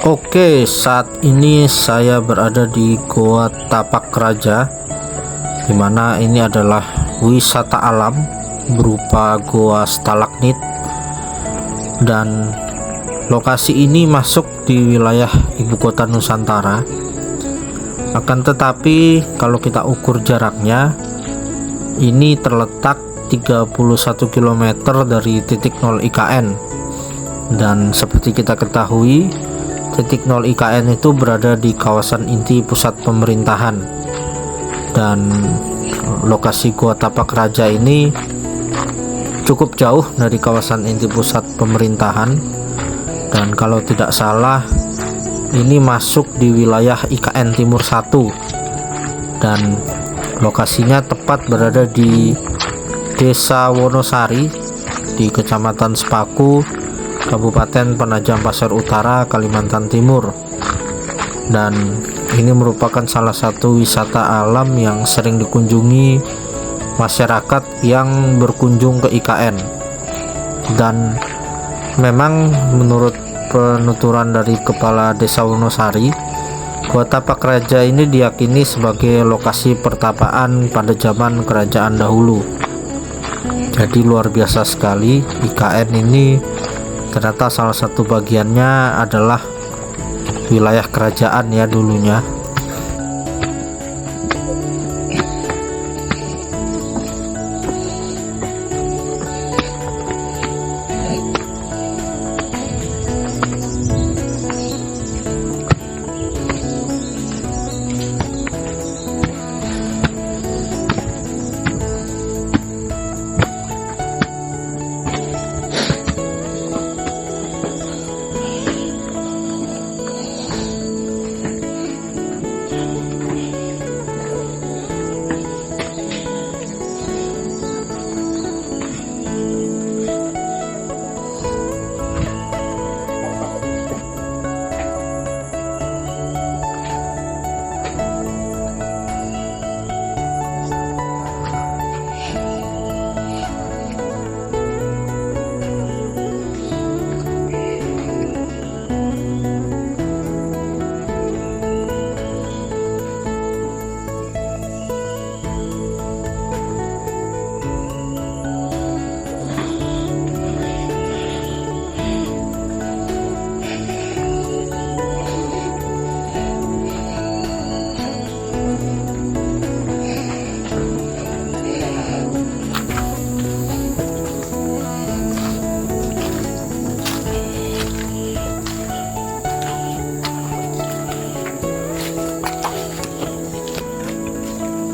Oke, saat ini saya berada di Goa Tapak Raja, dimana ini adalah wisata alam berupa goa stalagmit, dan lokasi ini masuk di wilayah ibu kota Nusantara. Akan tetapi kalau kita ukur jaraknya, ini terletak 31 km dari titik 0 IKN, dan seperti kita ketahui, titik 0 IKN itu berada di kawasan inti pusat pemerintahan, dan lokasi Goa Tapak Raja ini cukup jauh dari kawasan inti pusat pemerintahan, dan kalau tidak salah ini masuk di wilayah IKN Timur 1, dan lokasinya tepat berada di Desa Wonosari di Kecamatan Sepaku, Kabupaten Penajam Pasir Utara, Kalimantan Timur. Dan ini merupakan salah satu wisata alam yang sering dikunjungi masyarakat yang berkunjung ke IKN. Dan memang menurut penuturan dari Kepala Desa Wonosari, Goa Tapak Raja ini diyakini sebagai lokasi pertapaan pada zaman kerajaan dahulu. Jadi luar biasa sekali, IKN ini ternyata salah satu bagiannya adalah wilayah kerajaan ya dulunya.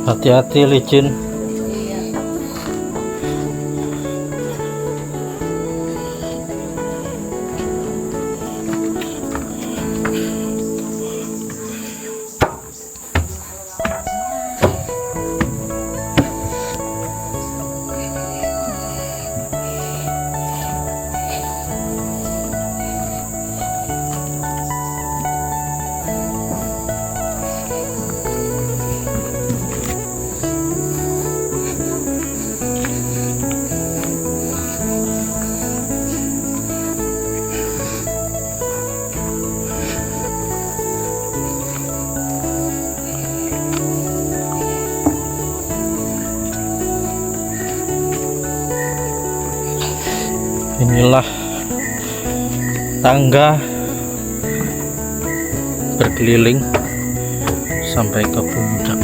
Hati-hati licin. Inilah tangga berkeliling sampai ke puncak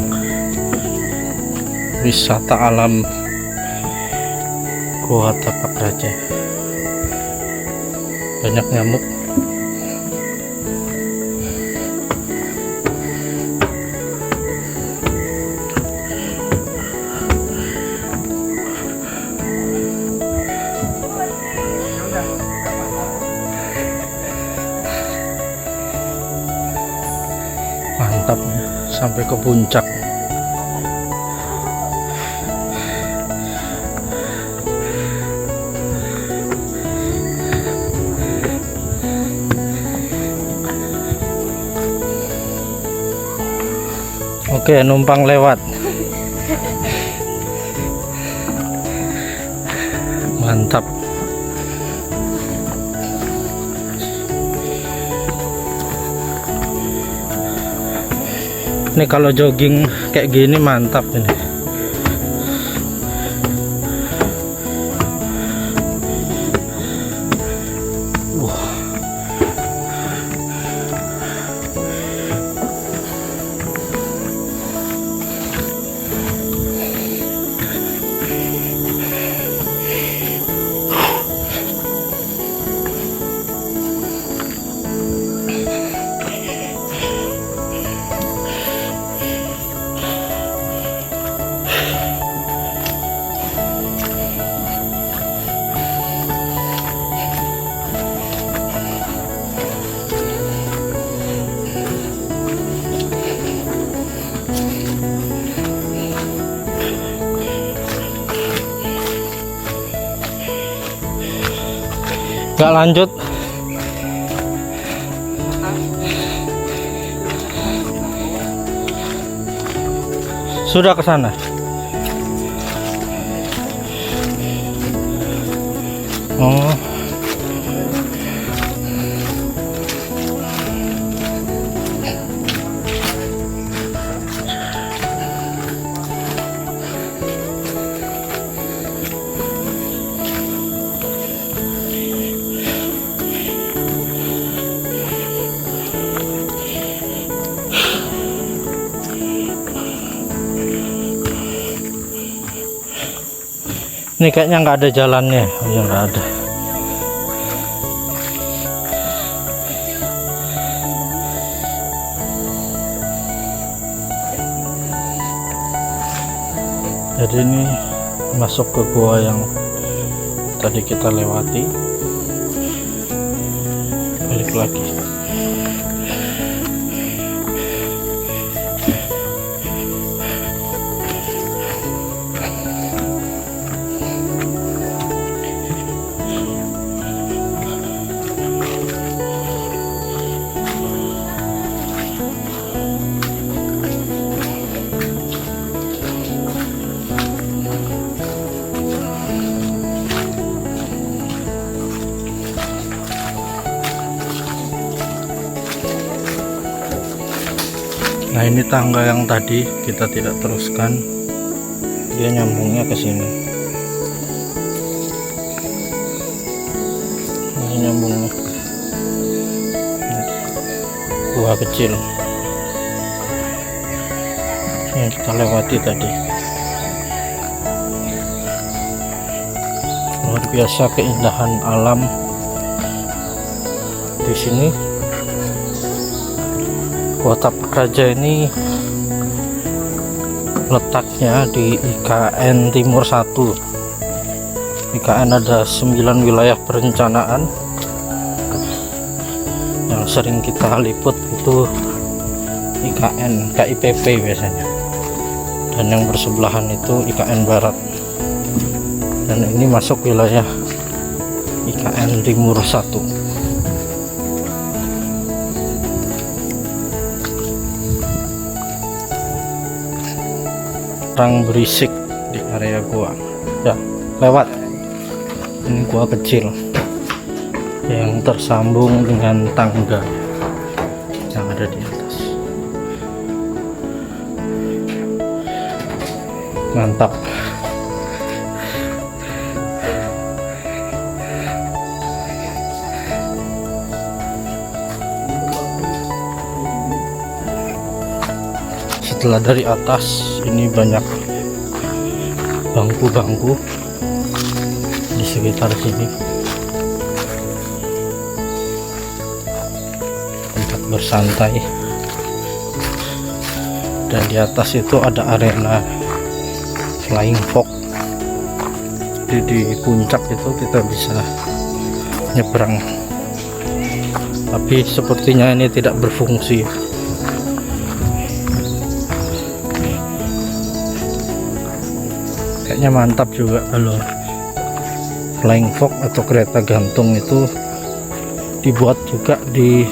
wisata alam Goa Tapak Raja. Banyak nyamuk. Mantap, sampai ke puncak. Oke, numpang lewat. Mantap. Ini kalau jogging kayak gini mantap ini. Nggak lanjut. Sudah ke sana. Oh. Ini kayaknya nggak ada jalannya. Oh ya, nggak ada. Jadi ini masuk ke gua yang tadi kita lewati. Balik lagi. Nah, ini tangga yang tadi kita tidak teruskan, dia nyambungnya ke sini. Ini nyambungnya gua kecil yang kita lewati tadi. Luar biasa keindahan alam di sini. Gua Tapak Raja ini letaknya di IKN Timur 1. IKN ada 9 wilayah perencanaan. Yang sering kita liput itu IKN, KIPP biasanya. Dan yang bersebelahan itu IKN Barat. Dan ini masuk wilayah IKN Timur 1. Orang berisik di area gua. Ya, lewat. Ini gua kecil yang tersambung dengan tangga yang ada di atas. Mantap. Setelah dari atas, ini banyak bangku-bangku di sekitar sini, tempat bersantai. Dan di atas itu ada arena flying fox. Di puncak itu kita bisa nyebrang, tapi sepertinya ini tidak berfungsi. Kayaknya mantap juga kalau flying fox atau kereta gantung itu dibuat juga di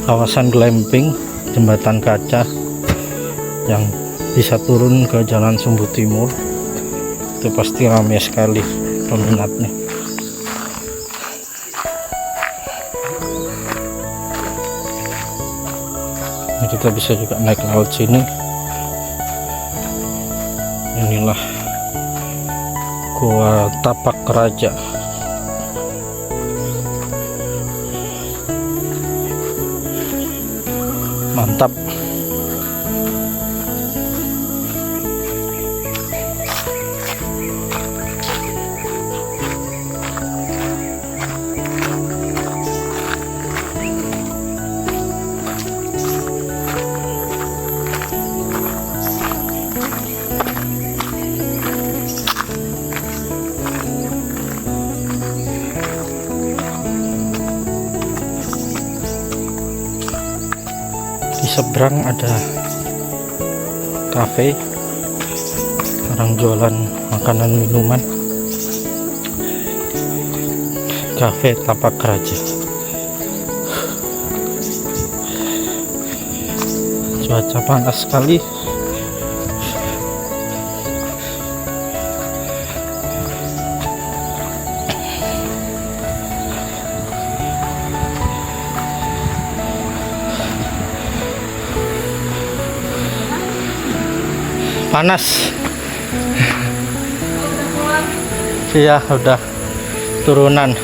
kawasan glamping Jembatan Kaca yang bisa turun ke Jalan Sumbu Timur. Itu pasti ramai sekali peminatnya. Jadi kita bisa juga naik laut sini. Inilah Gua Tapak Raja. Mantap. Di seberang ada kafe, orang jualan makanan minuman. Kafe Tapak Raja. Cuaca panas sekali. Panas. Iya, udah turunan.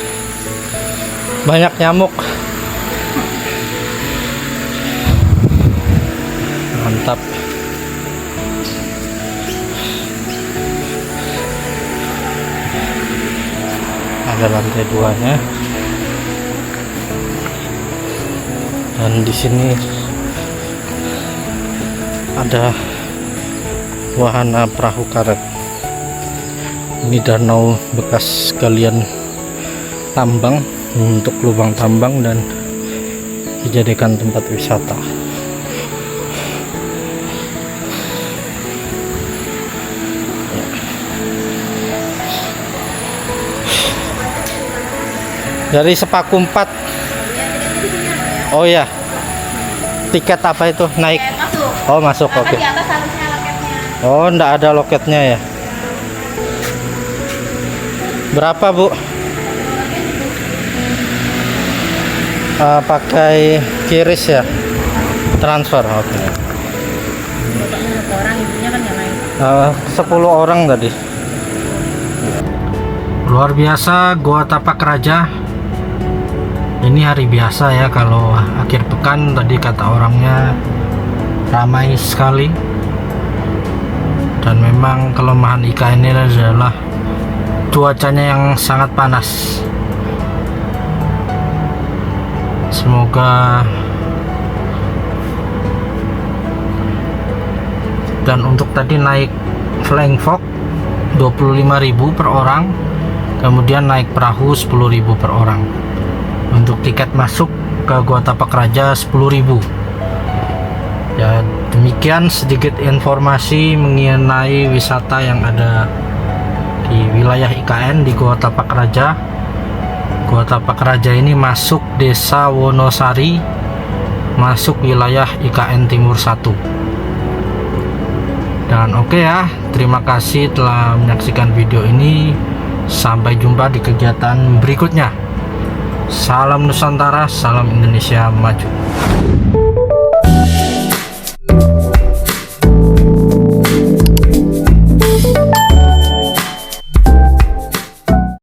Banyak nyamuk. Mantap. Ada lantai 2-nya. Dan di sini ada wahana perahu karet. Ini danau bekas galian tambang untuk lubang tambang dan dijadikan tempat wisata. Dari Sepaku 4. Oh ya. Tiket apa itu? Naik. Masuk. Oh, masuk. Oke. Di atas harusnya loketnya. Oh, enggak ada loketnya ya. Berapa, Bu? Pakai kiris ya? Transfer. Oke. Orang ibunya kan yang lain. 10 orang tadi. Luar biasa Gua Tapak Raja. Ini hari biasa ya, kalau akhir pekan tadi kata orangnya ramai sekali. Dan memang kelemahan IKN ini adalah cuacanya yang sangat panas. Semoga. Dan untuk tadi naik Flying Fox 25.000 per orang, kemudian naik perahu 10.000 per orang. Untuk tiket masuk ke Gua Tapak Raja 10.000. Ya, demikian sedikit informasi mengenai wisata yang ada di wilayah IKN di Gua Tapak Raja. Gua Tapak Raja ini masuk Desa Wonosari, masuk wilayah IKN Timur 1. Dan oke ya, terima kasih telah menyaksikan video ini. Sampai jumpa di kegiatan berikutnya. Salam Nusantara, salam Indonesia maju.